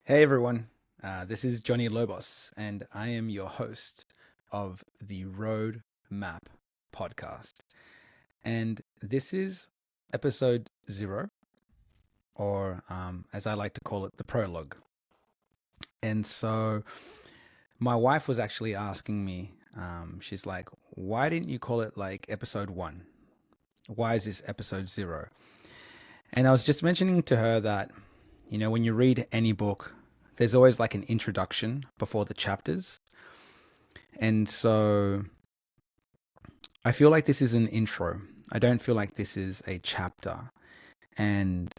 Hey everyone, this is Jonny Lobos, and I am your host of the RoadMap podcast. And this is episode 0, or as I like to call it, the prologue. And so my wife was actually asking me, she's like, why didn't you call it like episode 1? Why is this episode 0? And I was just mentioning to her that, when you read any book, there's always like an introduction before the chapters. And so I feel like this is an intro. I don't feel like this is a chapter. And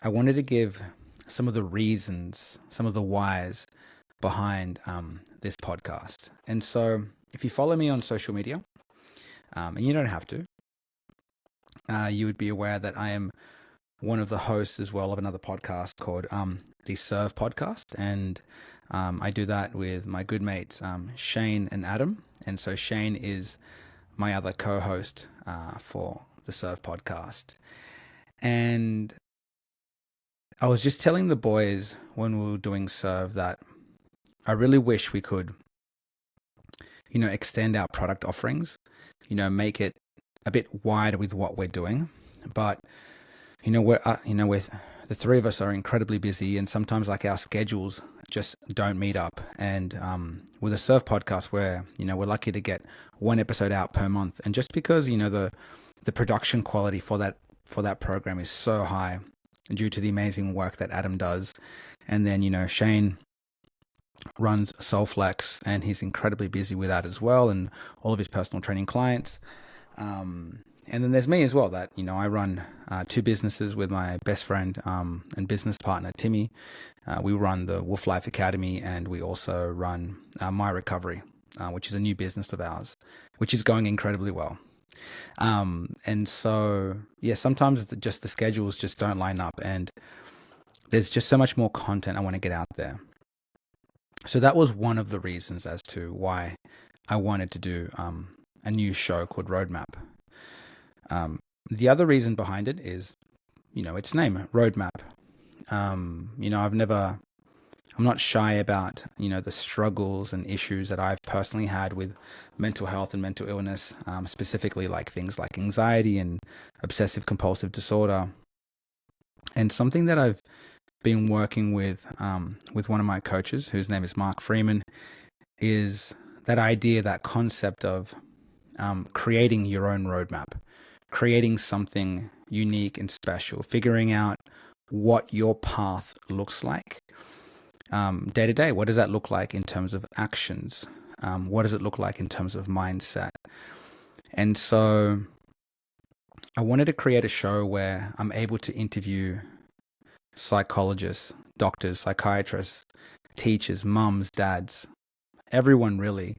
I wanted to give some of the reasons, some of the whys behind this podcast. And so if you follow me on social media, and you don't have to, you would be aware that I am one of the hosts as well of another podcast called the Serve Podcast. And I do that with my good mates, Shane and Adam. And so Shane is my other co-host for the Serve Podcast. And I was just telling the boys when we were doing Serve that I really wish we could, extend our product offerings, make it a bit wider with what we're doing. But with the three of us are incredibly busy, and sometimes like our schedules just don't meet up. And with a Surf podcast, where we're lucky to get one episode out per month, and just because the production quality for that program is so high due to the amazing work that Adam does, and then Shane runs Soulflex, and he's incredibly busy with that as well, and all of his personal training clients. And then there's me as well, that, I run 2 businesses with my best friend and business partner, Timmy. We run the Wolf Life Academy, and we also run My Recovery, which is a new business of ours, which is going incredibly well. And so, yeah, sometimes just the schedules just don't line up, and there's just so much more content I want to get out there. So that was one of the reasons as to why I wanted to do a new show called RoadMap. The other reason behind it is, its name, RoadMap. I'm not shy about, the struggles and issues that I've personally had with mental health and mental illness, specifically like things like anxiety and obsessive compulsive disorder. And something that I've been working with one of my coaches, whose name is Mark Freeman, is that idea, that concept of creating your own roadmap, creating something unique and special, figuring out what your path looks like day to day. What does that look like in terms of actions? What does it look like in terms of mindset? And so I wanted to create a show where I'm able to interview psychologists, doctors, psychiatrists, teachers, mums, dads, everyone really,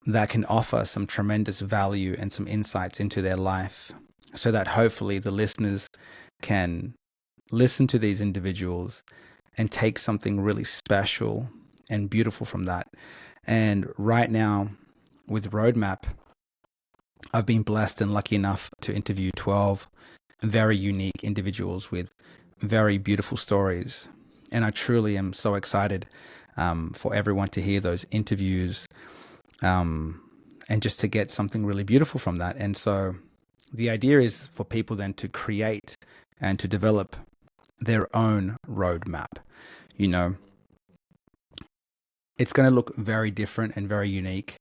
that can offer some tremendous value and some insights into their life, so that hopefully the listeners can listen to these individuals and take something really special and beautiful from that. And right now with RoadMap, I've been blessed and lucky enough to interview 12 very unique individuals with very beautiful stories. And I truly am so excited for everyone to hear those interviews, and just to get something really beautiful from that. And so the idea is for people then to create and to develop their own roadmap. It's going to look very different and very unique,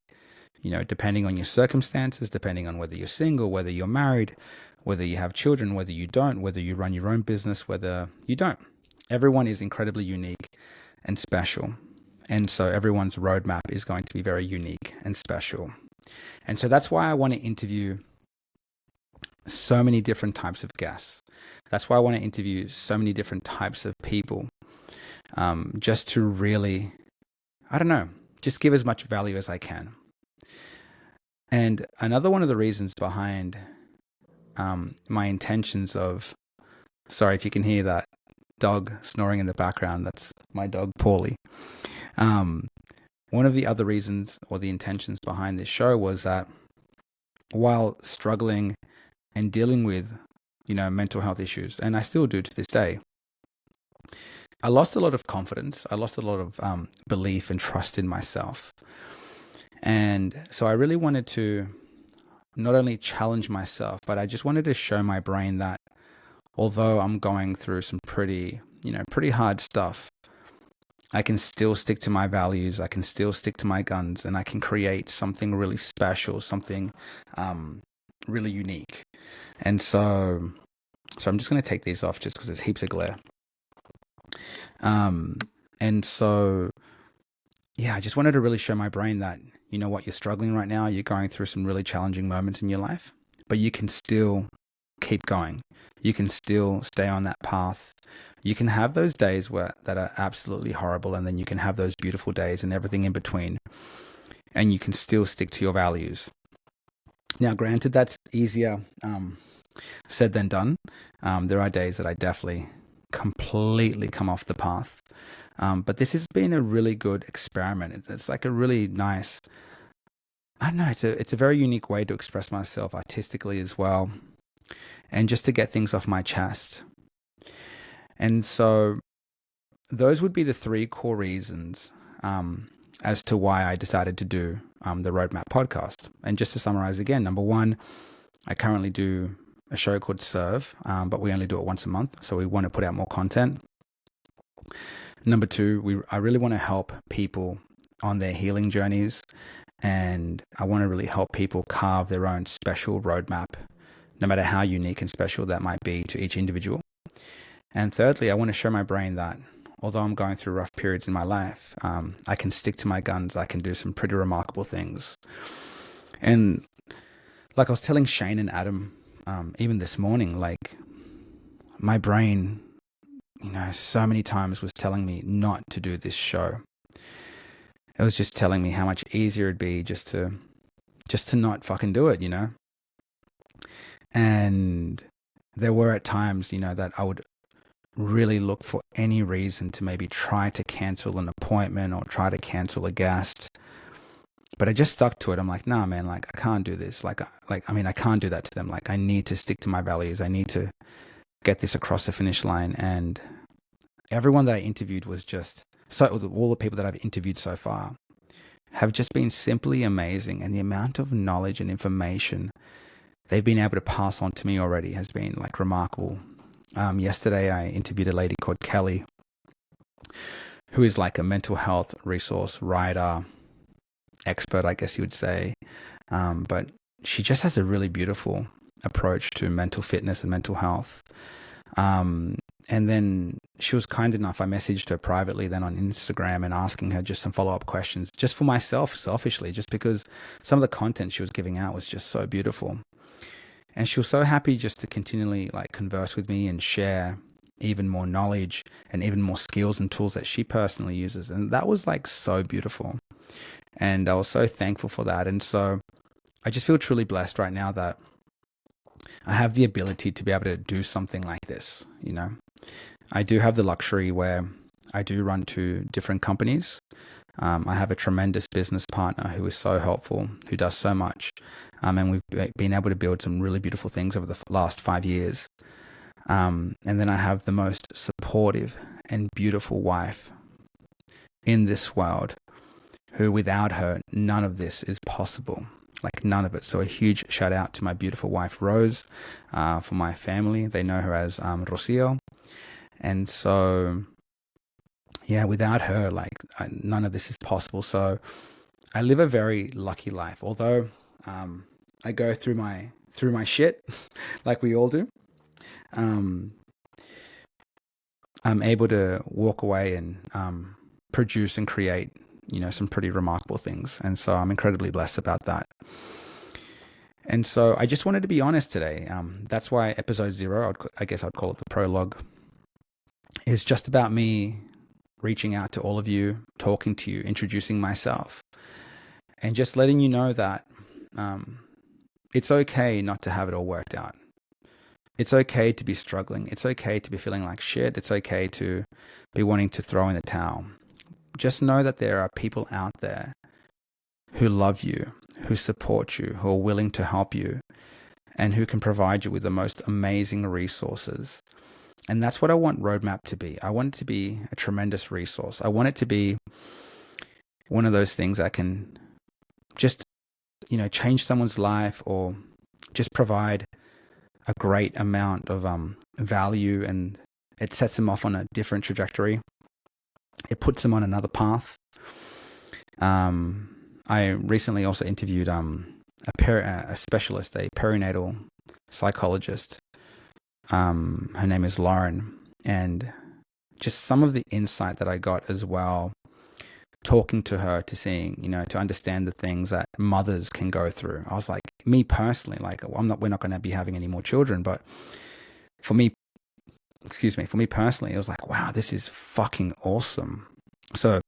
depending on your circumstances, depending on whether you're single, whether you're married, whether you have children, whether you don't, whether you run your own business, whether you don't. Everyone is incredibly unique and special. And so everyone's roadmap is going to be very unique and special. And so that's why I want to interview so many different types of guests. That's why I want to interview so many different types of people, just to really, just give as much value as I can. And another one of the reasons behind my intentions of, sorry if you can hear that dog snoring in the background, that's my dog Paulie. One of the other reasons or the intentions behind this show was that while struggling and dealing with, mental health issues, and I still do to this day, I lost a lot of confidence. I lost a lot of belief and trust in myself. And so I really wanted to not only challenge myself, but I just wanted to show my brain that although I'm going through some pretty hard stuff, I can still stick to my values. I can still stick to my guns, and I can create something really special, something really unique. And so I'm just going to take these off just because there's heaps of glare. And so, yeah, I just wanted to really show my brain that, you know what, you're struggling right now. You're going through some really challenging moments in your life, but you can still keep going. You can still stay on that path. You can have those days that are absolutely horrible, and then you can have those beautiful days and everything in between, and you can still stick to your values. Now, granted, that's easier said than done. There are days that I definitely completely come off the path. But this has been a really good experiment. It's like a really nice, I don't know, it's a very unique way to express myself artistically as well, and just to get things off my chest. And so those would be the three core reasons as to why I decided to do the RoadMap podcast. And just to summarize again, number one, I currently do a show called Serve, but we only do it once a month, so we want to put out more content. Number two, I really want to help people on their healing journeys, and I want to really help people carve their own special roadmap, no matter how unique and special that might be to each individual. And thirdly, I want to show my brain that although I'm going through rough periods in my life, I can stick to my guns. I can do some pretty remarkable things. And like I was telling Shane and Adam, even this morning, like my brain, so many times was telling me not to do this show. It was just telling me how much easier it'd be just to not fucking do it, And there were at times, that I would really look for any reason to maybe try to cancel an appointment or try to cancel a guest. But I just stuck to it. I'm like, nah, man, like I can't do this. I can't do that to them. Like I need to stick to my values. I need to get this across the finish line. And everyone that I interviewed was just all the people that I've interviewed so far have just been simply amazing. And the amount of knowledge and information they've been able to pass on to me already has been like remarkable. Yesterday, I interviewed a lady called Kelly, who is like a mental health resource writer, expert, I guess you would say. But she just has a really beautiful approach to mental fitness and mental health. And then she was kind enough, I messaged her privately then on Instagram and asking her just some follow-up questions, just for myself, selfishly, just because some of the content she was giving out was just so beautiful. And she was so happy just to continually like converse with me and share even more knowledge and even more skills and tools that she personally uses. And that was like so beautiful. And I was so thankful for that. And so I just feel truly blessed right now that I have the ability to be able to do something like this. I do have the luxury where I do run two different companies. I have a tremendous business partner who is so helpful, who does so much. And we've been able to build some really beautiful things over the last 5 years. And then I have the most supportive and beautiful wife in this world, who without her, none of this is possible. Like none of it. So a huge shout out to my beautiful wife, Rose, for my family. They know her as Rocio. And so, yeah, without her, like none of this is possible. So I live a very lucky life. Although I go through my shit, like we all do, I'm able to walk away and produce and create, some pretty remarkable things. And so I'm incredibly blessed about that. And so I just wanted to be honest today. That's why episode 0, I guess I'd call it the prologue, is just about me reaching out to all of you, talking to you, introducing myself, and just letting you know that it's okay not to have it all worked out. It's okay to be struggling. It's okay to be feeling like shit. It's okay to be wanting to throw in the towel. Just know that there are people out there who love you, who support you, who are willing to help you, and who can provide you with the most amazing resources. And that's what I want RoadMap to be. I want it to be a tremendous resource. I want it to be one of those things that can just, change someone's life, or just provide a great amount of value, and it sets them off on a different trajectory. It puts them on another path. I recently also interviewed a specialist, a perinatal psychologist. Her name is Lauren, and just some of the insight that I got as well, talking to her, to seeing, to understand the things that mothers can go through. I was like, me personally, like, we're not going to be having any more children, but for me personally, it was like, wow, this is fucking awesome. So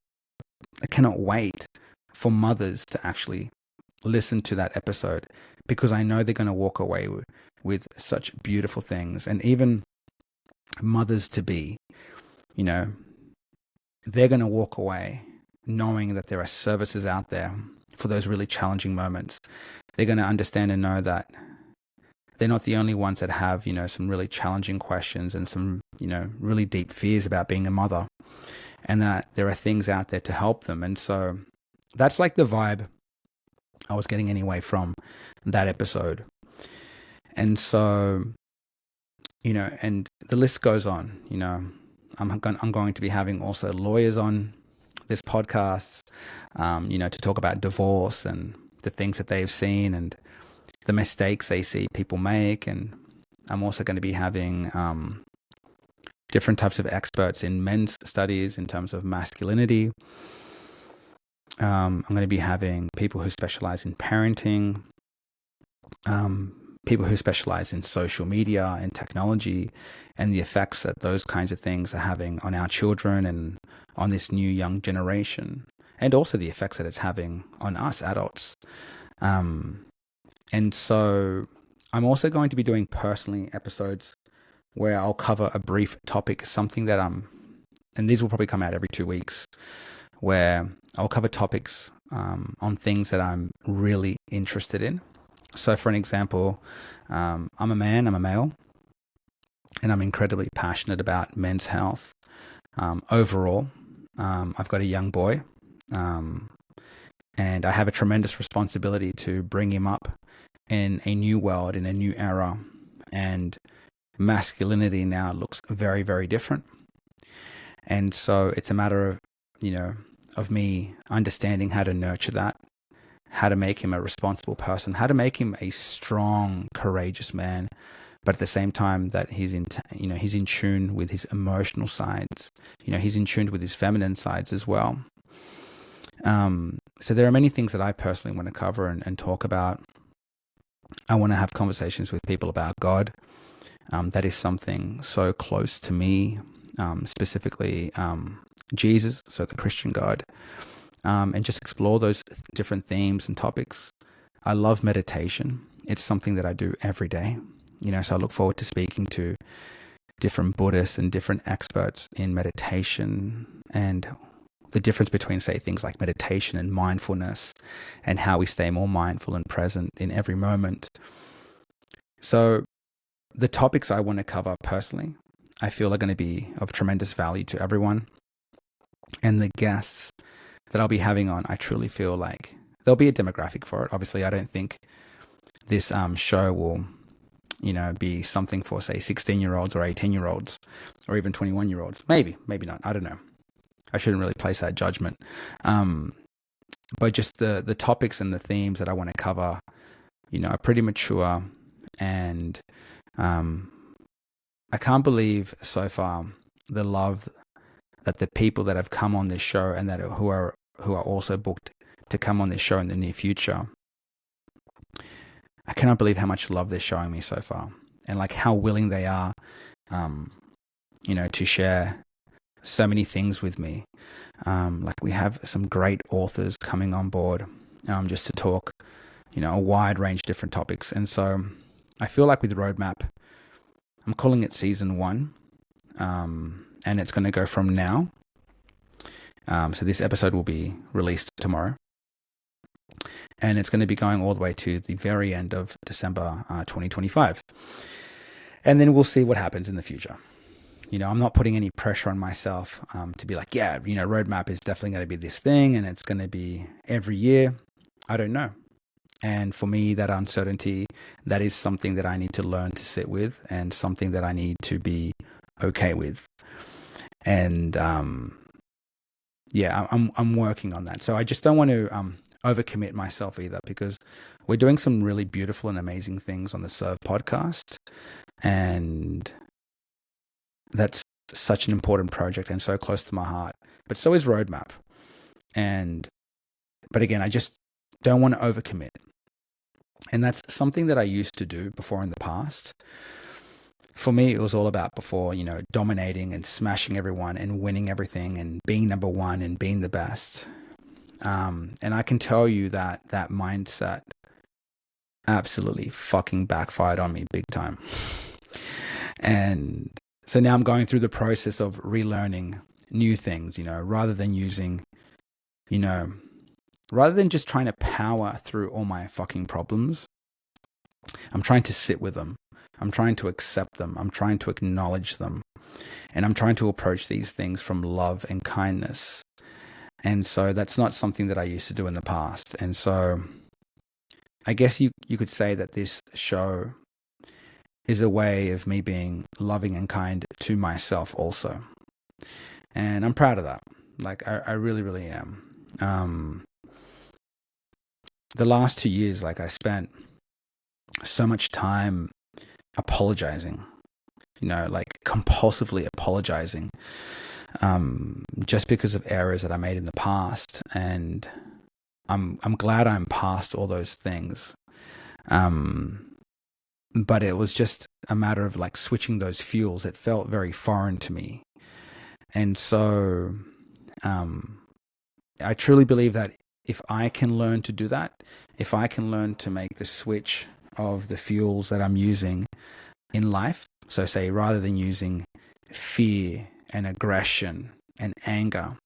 I cannot wait for mothers to actually listen to that episode, because I know they're going to walk away with such beautiful things. And even mothers to be, they're going to walk away knowing that there are services out there for those really challenging moments. They're going to understand and know that they're not the only ones that have, some really challenging questions and some, really deep fears about being a mother, and that there are things out there to help them. And so that's like the vibe I was getting anyway from that episode. And so, and the list goes on. I'm going to be having also lawyers on this podcast, to talk about divorce and the things that they've seen and the mistakes they see people make. And I'm also going to be having different types of experts in men's studies in terms of masculinity. I'm going to be having people who specialize in parenting, people who specialize in social media and technology, and the effects that those kinds of things are having on our children and on this new young generation, and also the effects that it's having on us adults. And so I'm also going to be doing personally episodes where I'll cover a brief topic, something that and these will probably come out every 2 weeks, where I'll cover topics on things that I'm really interested in. So for an example, I'm a man, I'm a male, and I'm incredibly passionate about men's health. Overall, I've got a young boy, and I have a tremendous responsibility to bring him up in a new world, in a new era. And masculinity now looks very, very different. And so it's a matter of, of me understanding how to nurture that, how to make him a responsible person, how to make him a strong, courageous man, but at the same time that he's in tune with his emotional sides. He's in tune with his feminine sides as well. So there are many things that I personally want to cover and talk about. I want to have conversations with people about God. That is something so close to me, specifically Jesus, so the Christian God, and just explore those different themes and topics. I love meditation. It's something that I do every day, so I look forward to speaking to different Buddhists and different experts in meditation, and the difference between, say, things like meditation and mindfulness, and how we stay more mindful and present in every moment. So the topics I want to cover personally, I feel are going to be of tremendous value to everyone. And the guests that I'll be having on, I truly feel like there'll be a demographic for it. Obviously, I don't think this show will, be something for, say, 16-year-olds or 18-year-olds or even 21-year-olds. Maybe not. I don't know. I shouldn't really place that judgment. But just the topics and the themes that I want to cover, are pretty mature. And I can't believe so far the love that the people that have come on this show and that who are also booked to come on this show in the near future. I cannot believe how much love they're showing me so far, and like how willing they are, to share so many things with me. Like we have some great authors coming on board, just to talk, a wide range of different topics. And so I feel like with RoadMap, I'm calling it season 1, and it's going to go from now. So this episode will be released tomorrow, and it's going to be going all the way to the very end of December 2025. And then we'll see what happens in the future. I'm not putting any pressure on myself to be like, yeah, roadmap is definitely going to be this thing and it's going to be every year. I don't know. And for me, that uncertainty, that is something that I need to learn to sit with and something that I need to be okay with. And yeah, I'm working on that. So I just don't want to overcommit myself either, because we're doing some really beautiful and amazing things on the Serve podcast. And that's such an important project and so close to my heart. But so is RoadMap. But again, I just don't want to overcommit. And that's something that I used to do before in the past. For me, it was all about before, dominating and smashing everyone and winning everything and being number one and being the best. And I can tell you that that mindset absolutely fucking backfired on me big time. And so now I'm going through the process of relearning new things, rather than just trying to power through all my fucking problems. I'm trying to sit with them. I'm trying to accept them. I'm trying to acknowledge them. And I'm trying to approach these things from love and kindness. And so that's not something that I used to do in the past. And so I guess you could say that this show is a way of me being loving and kind to myself also. And I'm proud of that. Like, I really, really am. The last 2 years, like, I spent so much time apologizing, like compulsively apologizing, just because of errors that I made in the past. And I'm glad I'm past all those things. But it was just a matter of like switching those fuels. It felt very foreign to me. And so I truly believe that if I can learn to do that, if I can learn to make the switch of the fuels that I'm using in life, so say rather than using fear and aggression and anger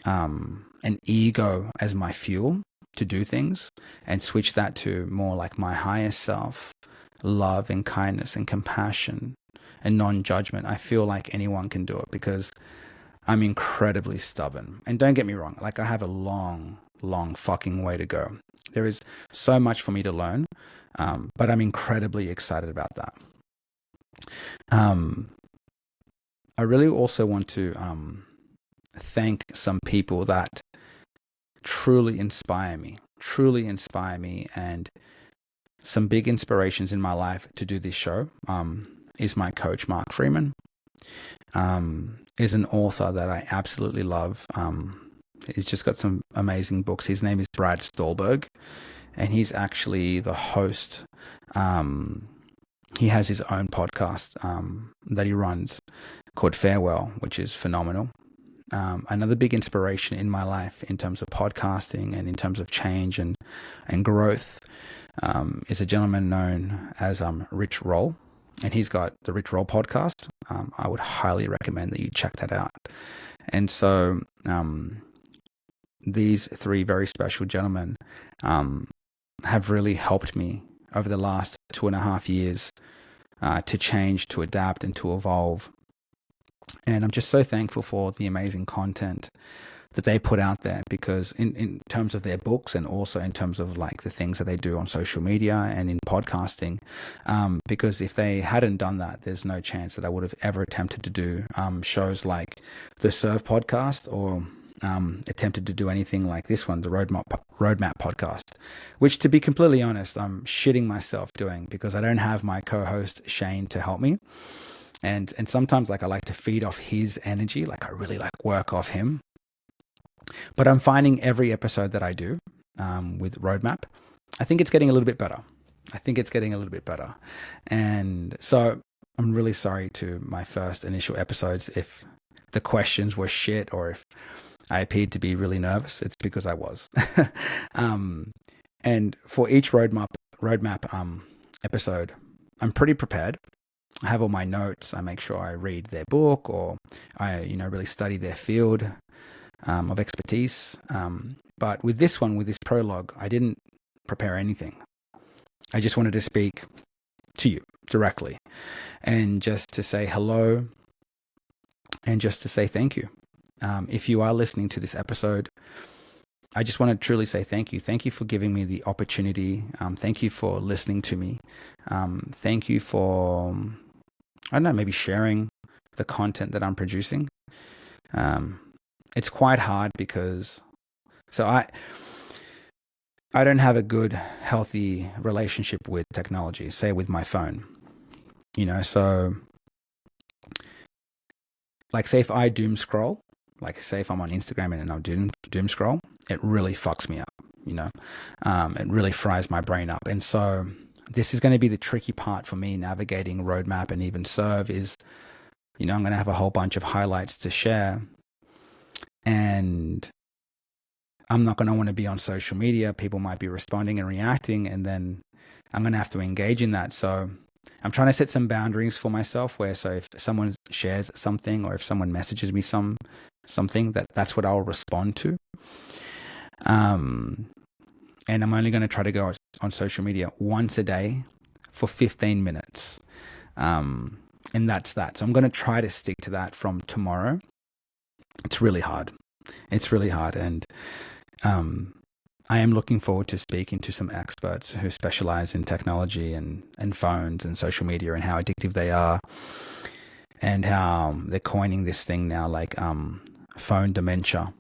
and ego as my fuel to do things, and switch that to more like my higher self, love and kindness and compassion and non-judgment, I feel like anyone can do it, because I'm incredibly stubborn. And don't get me wrong, like I have a long fucking way to go. There is so much for me to learn, but I'm incredibly excited about that. I really also want to thank some people that truly inspire me, and some big inspirations in my life to do this show is my coach, Mark Freeman, is an author that I absolutely love. He's just got some amazing books. His name is Brad Stolberg, and he's actually the host. He has his own podcast that he runs called Farewell, which is phenomenal. Another big inspiration in my life in terms of podcasting and in terms of change and growth is a gentleman known as Rich Roll, and he's got the Rich Roll podcast. I would highly recommend that you check that out. And so these three very special gentlemen have really helped me over the last 2.5 years to change, to adapt, and to evolve. And I'm just so thankful for the amazing content that they put out there, because in terms of their books and also in terms of like the things that they do on social media and in podcasting, because if they hadn't done that, there's no chance that I would have ever attempted to do shows like the Serve podcast, or attempted to do anything like this one, the RoadMap podcast, which, to be completely honest, I'm shitting myself doing, because I don't have my co-host Shane to help me. And sometimes like I like to feed off his energy, like I really like work off him. But I'm finding every episode that I do with RoadMap, I think it's getting a little bit better. And so I'm really sorry to my first initial episodes if the questions were shit, or if I appeared to be really nervous. It's because I was. And for each RoadMap episode, I'm pretty prepared. I have all my notes. I make sure I read their book, or I, really study their field of expertise. But with this one, with this prologue, I didn't prepare anything. I just wanted to speak to you directly and just to say hello and just to say thank you. If you are listening to this episode, I just want to truly say thank you. Thank you for giving me the opportunity. Thank you for listening to me. Thank you for, I don't know, maybe sharing the content that I'm producing. It's quite hard because, so I don't have a good, healthy relationship with technology, say with my phone, so like say if I doom scroll, like say if I'm on Instagram and I'll doom scroll, it really fucks me up, it really fries my brain up. And so this is going to be the tricky part for me navigating RoadMap and even Serve is, I'm going to have a whole bunch of highlights to share, and I'm not going to want to be on social media. People might be responding and reacting, and then I'm going to have to engage in that. So I'm trying to set some boundaries for myself where, so if someone shares something or if someone messages me something, that's what I'll respond to. And I'm only going to try to go on social media once a day for 15 minutes. And that's that. So I'm going to try to stick to that from tomorrow. It's really hard. And I am looking forward to speaking to some experts who specialize in technology and phones and social media and how addictive they are, and how they're coining this thing now like phone dementia,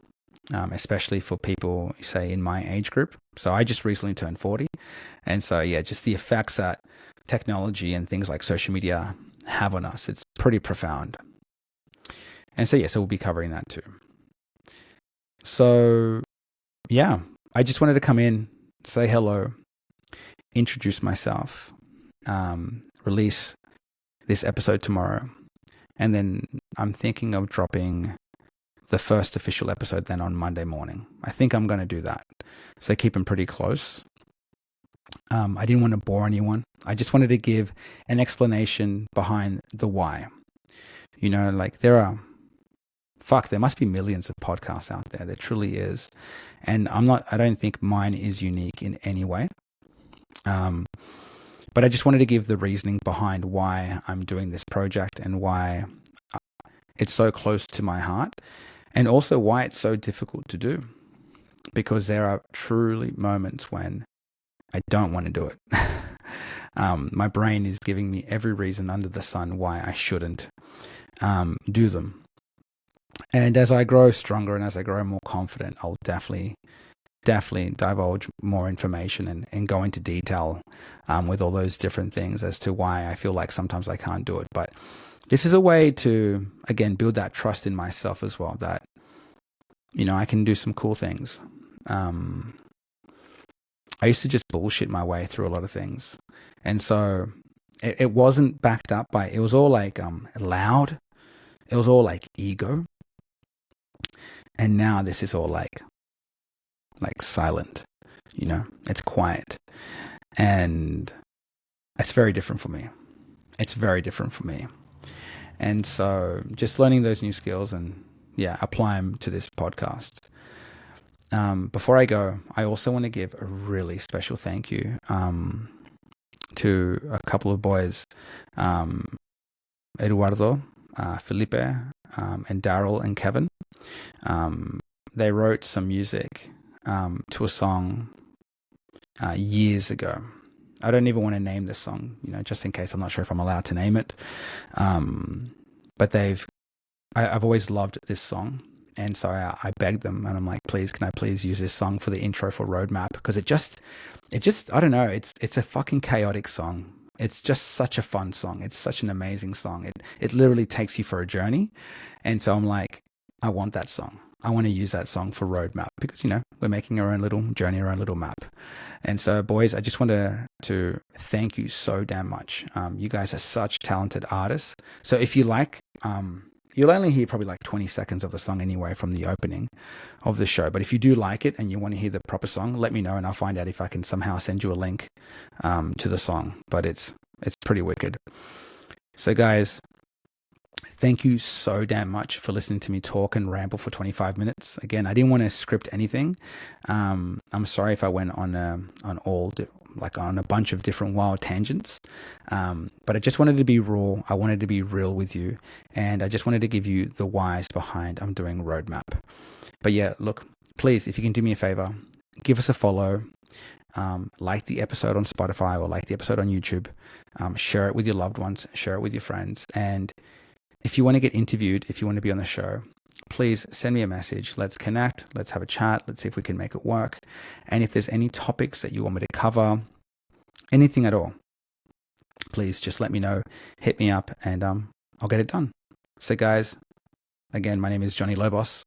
especially for people, say, in my age group. So I just recently turned 40. And so, yeah, just the effects that technology and things like social media have on us, it's pretty profound. And so, so we'll be covering that too. So, yeah, I just wanted to come in, say hello, introduce myself, release this episode tomorrow. And then I'm thinking of dropping the first official episode then on Monday morning. I think I'm going to do that. So keep them pretty close. I didn't want to bore anyone. I just wanted to give an explanation behind the why. Like there must be millions of podcasts out there. There truly is. And I don't think mine is unique in any way. But I just wanted to give the reasoning behind why I'm doing this project and why it's so close to my heart, and also why it's so difficult to do, because there are truly moments when I don't want to do it. My brain is giving me every reason under the sun why I shouldn't do them. And as I grow stronger and as I grow more confident, I'll definitely divulge more information and go into detail with all those different things as to why I feel like sometimes I can't do it. But this is a way to, again, build that trust in myself as well, that, I can do some cool things. I used to just bullshit my way through a lot of things. And so it wasn't backed up by, it was all like loud. It was all like ego. And now this is all like silent, it's quiet. And it's very different for me. And so just learning those new skills and apply them to this podcast. Before I go, I also want to give a really special thank you to a couple of boys, Eduardo, Felipe, and Daryl and Kevin. They wrote some music to a song years ago. I don't even want to name this song, just in case. I'm not sure if I'm allowed to name it. But I've always loved this song. And so I begged them, and I'm like, please, can I please use this song for the intro for RoadMap? Because it just, I don't know, it's a fucking chaotic song. It's just such a fun song. It's such an amazing song. It literally takes you for a journey. And so I'm like, I want that song. I want to use that song for RoadMap because, we're making our own little journey, our own little map. And so, boys, I just want to thank you so damn much. You guys are such talented artists. So if you like, you'll only hear probably like 20 seconds of the song anyway from the opening of the show. But if you do like it and you want to hear the proper song, let me know and I'll find out if I can somehow send you a link to the song. But it's pretty wicked. So, guys, Thank you so damn much for listening to me talk and ramble for 25 minutes. Again, I didn't want to script anything. I'm sorry if I went on on a bunch of different wild tangents. But I just wanted to be raw. I wanted to be real with you, and I just wanted to give you the whys behind I'm doing RoadMap. But yeah, look, please, if you can do me a favor, give us a follow. Like the episode on Spotify or like the episode on YouTube. Share it with your loved ones. Share it with your friends. And if you want to get interviewed, if you want to be on the show, please send me a message. Let's connect. Let's have a chat. Let's see if we can make it work. And if there's any topics that you want me to cover, anything at all, please just let me know. Hit me up and I'll get it done. So guys, again, my name is Jonny Lobos.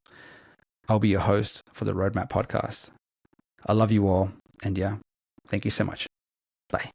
I'll be your host for the RoadMap podcast. I love you all. And yeah, thank you so much. Bye.